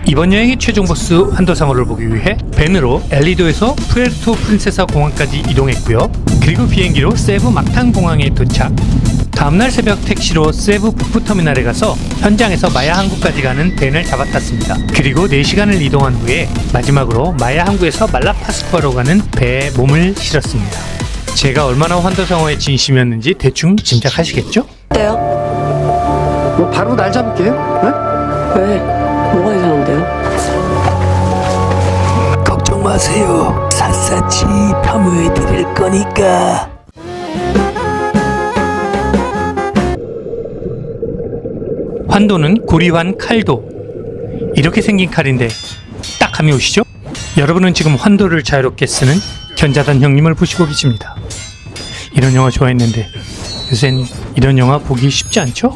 이번 여행의 최종 보스 환도상어를 보기 위해 밴으로 엘리도에서 푸에르토 프린세사 공항까지 이동했고요. 그리고 비행기로 세부 막탄 공항에 도착. 다음날 새벽 택시로 세부 북부터미널에 가서 현장에서 마야 항구까지 가는 밴을 잡아탔습니다. 그리고 4시간을 이동한 후에 마지막으로 마야 항구에서 말라파스쿠아로 가는 배에 몸을 실었습니다. 제가 얼마나 환도상어의 진심이었는지 대충 짐작하시겠죠? 어때요? 뭐 바로 날 잡을게요. 네? 왜? 뭐가 이상한데요? 걱정 마세요. 샅샅이 탐구해 드릴 거니까. 환도는 고리환 칼도. 이렇게 생긴 칼인데 딱 감이 오시죠? 여러분은 지금 환도를 자유롭게 쓰는 견자단 형님을 보시고 계십니다. 이런 영화 좋아했는데 요샌 이런 영화 보기 쉽지 않죠?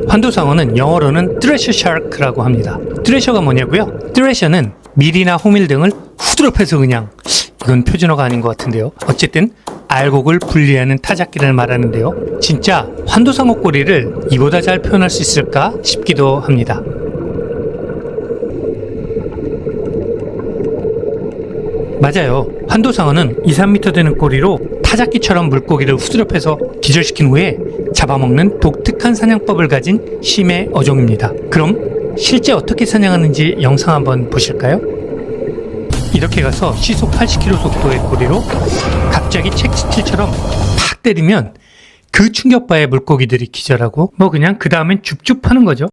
환도상어는 영어로는 트레셔 샤크라고 합니다. 트레셔가 뭐냐고요? 트레셔는 밀이나 호밀 등을 후드럽해서 그냥, 이건 표준어가 아닌 것 같은데요. 어쨌든 알곡을 분리하는 타작기를 말하는데요. 진짜 환도상어 꼬리를 이보다 잘 표현할 수 있을까 싶기도 합니다. 맞아요. 환도상어는 2-3m 되는 꼬리로 타작기처럼 물고기를 후드럽해서 기절시킨 후에 잡아먹는 독특한 사냥법을 가진 심해 어종입니다. 그럼 실제 어떻게 사냥하는지 영상 한번 보실까요? 이렇게 가서 시속 80km 속도의 꼬리로 갑자기 책스틸처럼 팍 때리면 그 충격파에 물고기들이 기절하고 뭐 그냥 그 다음엔 줍줍 하는 거죠.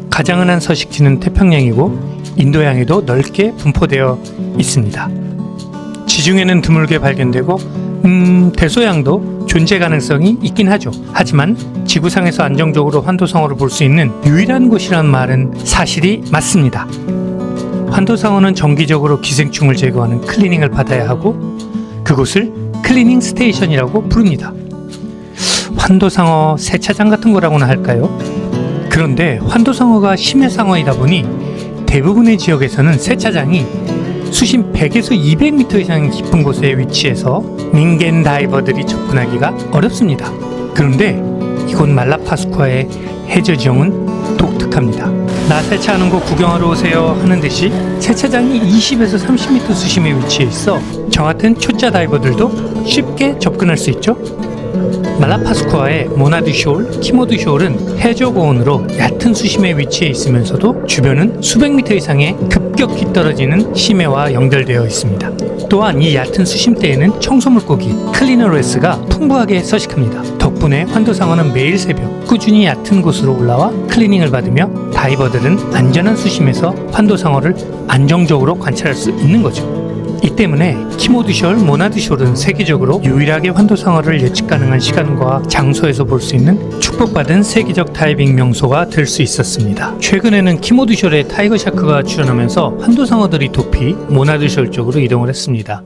가장 흔한 서식지는 태평양이고 인도양에도 넓게 분포되어 있습니다. 지중해는 드물게 발견되고 대서양도 존재 가능성이 있긴 하죠. 하지만 지구상에서 안정적으로 환도상어를 볼 수 있는 유일한 곳이란 말은 사실이 맞습니다. 환도상어는 정기적으로 기생충을 제거하는 클리닝을 받아야 하고 그곳을 클리닝 스테이션이라고 부릅니다. 환도상어 세차장 같은 거라고나 할까요? 그런데 환도상어가 심해상어이다 보니 대부분의 지역에서는 세차장이 수심 100에서 200m 이상 깊은 곳에 위치해서 닌겐 다이버들이 접근하기가 어렵습니다. 그런데 이곳 말라파스쿠아의 해저 지형은 독특합니다. 나 세차하는 거 구경하러 오세요 하는 듯이 세차장이 20에서 30m 수심에 위치해 있어 저 같은 초짜 다이버들도 쉽게 접근할 수 있죠. 말라파스쿠아의 모나드숄, 키모드숄은 해저고온으로 얕은 수심에 위치해 있으면서도 주변은 수백 미터 이상의 급격히 떨어지는 심해와 연결되어 있습니다. 또한 이 얕은 수심대에는 청소물고기 클리너레스가 풍부하게 서식합니다. 덕분에 환도상어는 매일 새벽 꾸준히 얕은 곳으로 올라와 클리닝을 받으며 다이버들은 안전한 수심에서 환도상어를 안정적으로 관찰할 수 있는 거죠. 이 때문에 키모드숄, 모나드숄은 세계적으로 유일하게 환도상어를 예측 가능한 시간과 장소에서 볼 수 있는 축복받은 세계적 다이빙 명소가 될 수 있었습니다. 최근에는 키모드숄에 타이거 샤크가 출연하면서 환도상어들이 도피, 모나드숄 쪽으로 이동을 했습니다.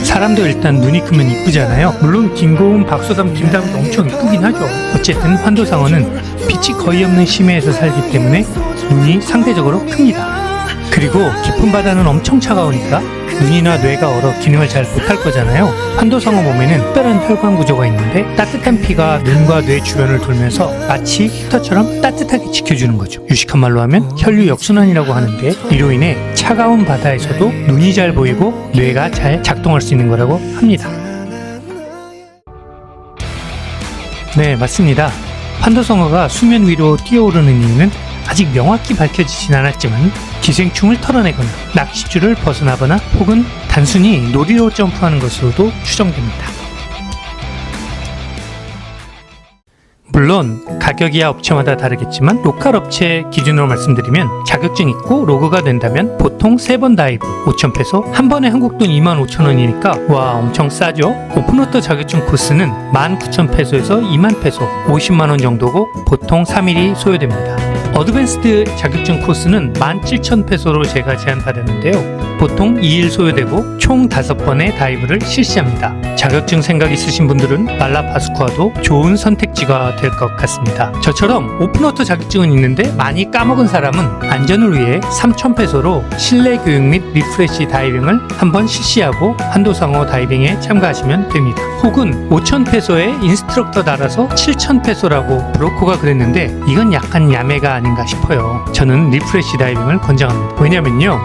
사람도 일단 눈이 크면 이쁘잖아요. 물론 김고은, 박소담, 김다음도 엄청 이쁘긴 하죠. 어쨌든 환도상어는 빛이 거의 없는 심해에서 살기 때문에 눈이 상대적으로 큽니다. 그리고 깊은 바다는 엄청 차가우니까 눈이나 뇌가 얼어 기능을 잘 못할 거잖아요. 환도상어 몸에는 특별한 혈관 구조가 있는데 따뜻한 피가 눈과 뇌 주변을 돌면서 마치 히터처럼 따뜻하게 지켜주는 거죠. 유식한 말로 하면 혈류역순환이라고 하는데 이로 인해 차가운 바다에서도 눈이 잘 보이고 뇌가 잘 작동할 수 있는 거라고 합니다. 네, 맞습니다. 환도상어가 수면 위로 뛰어오르는 이유는 아직 명확히 밝혀지진 않았지만 기생충을 털어내거나 낚싯줄을 벗어나거나 혹은 단순히 놀이로 점프하는 것으로도 추정됩니다. 물론 가격이야 업체마다 다르겠지만 로컬 업체 기준으로 말씀드리면 자격증 있고 로그가 된다면 보통 3번 다이브 5,000페소, 한 번에 한국 돈 25,000원이니까 와 엄청 싸죠. 오픈워터 자격증 코스는 19,000페소에서 20,000페소 50만원 정도고 보통 3일이 소요됩니다. 어드밴스드 자격증 코스는 17,000페소로 제가 제안받았는데요. 보통 2일 소요되고 총 5번의 다이브를 실시합니다. 자격증 생각 있으신 분들은 말라파스쿠아도 좋은 선택지가 될 것 같습니다. 저처럼 오픈워터 자격증은 있는데 많이 까먹은 사람은 안전을 위해 3,000페소로 실내 교육 및 리프레시 다이빙을 한번 실시하고 한도상어 다이빙에 참가하시면 됩니다. 혹은 5,000페소에 인스트럭터 달아서 7,000페소라고 브로커가 그랬는데 이건 약간 야매가 아닌가 싶어요. 저는 리프레시 다이빙을 권장합니다. 왜냐면요,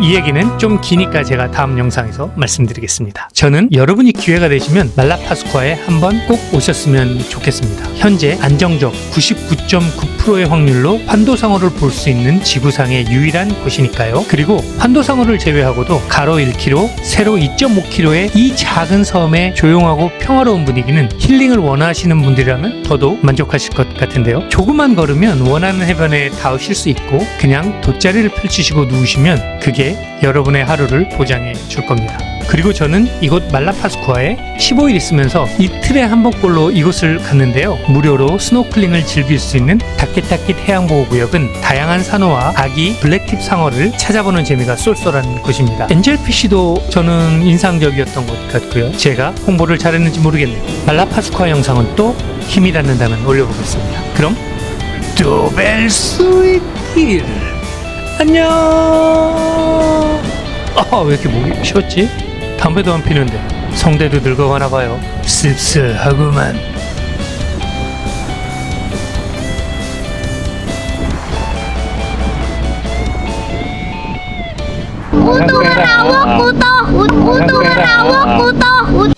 이 얘기는 좀 기니까 제가 다음 영상에서 말씀드리겠습니다. 저는 여러분이 기회가 되시면 말라파스쿠아에 한번 꼭 오셨으면 좋겠습니다. 현재 안정적 99.9%의 확률로 환도상어를 볼 수 있는 지구상의 유일한 곳이니까요. 그리고 환도상어를 제외하고도 가로 1km, 세로 2.5km의 이 작은 섬의 조용하고 평화로운 분위기는 힐링을 원하시는 분들이라면 더더욱 만족하실 것 같은데요. 조금만 걸으면 원하는 해변에 닿으실 수 있고 그냥 돗자리를 펼치시고 누우시면 그게 여러분의 하루를 보장해 줄 겁니다. 그리고 저는 이곳 말라파스쿠아에 15일 있으면서 이틀에 한 번꼴로 이곳을 갔는데요. 무료로 스노클링을 즐길 수 있는 다켓다켓 해양보호구역은 다양한 산호와 아기 블랙팁 상어를 찾아보는 재미가 쏠쏠한 곳입니다. 엔젤피쉬도 저는 인상적이었던 것 같고요. 제가 홍보를 잘했는지 모르겠네요. 말라파스쿠아 영상은 또 힘이 닿는다면 올려보겠습니다. 그럼 또 뵐 수 있길. 안녕. 왜 이렇게 목이 쉬었지? 담배도 안 피는데 성대도 늙어가나 봐요. 씁쓸하구만. 구독하라고 구독. 구독하라고 구독.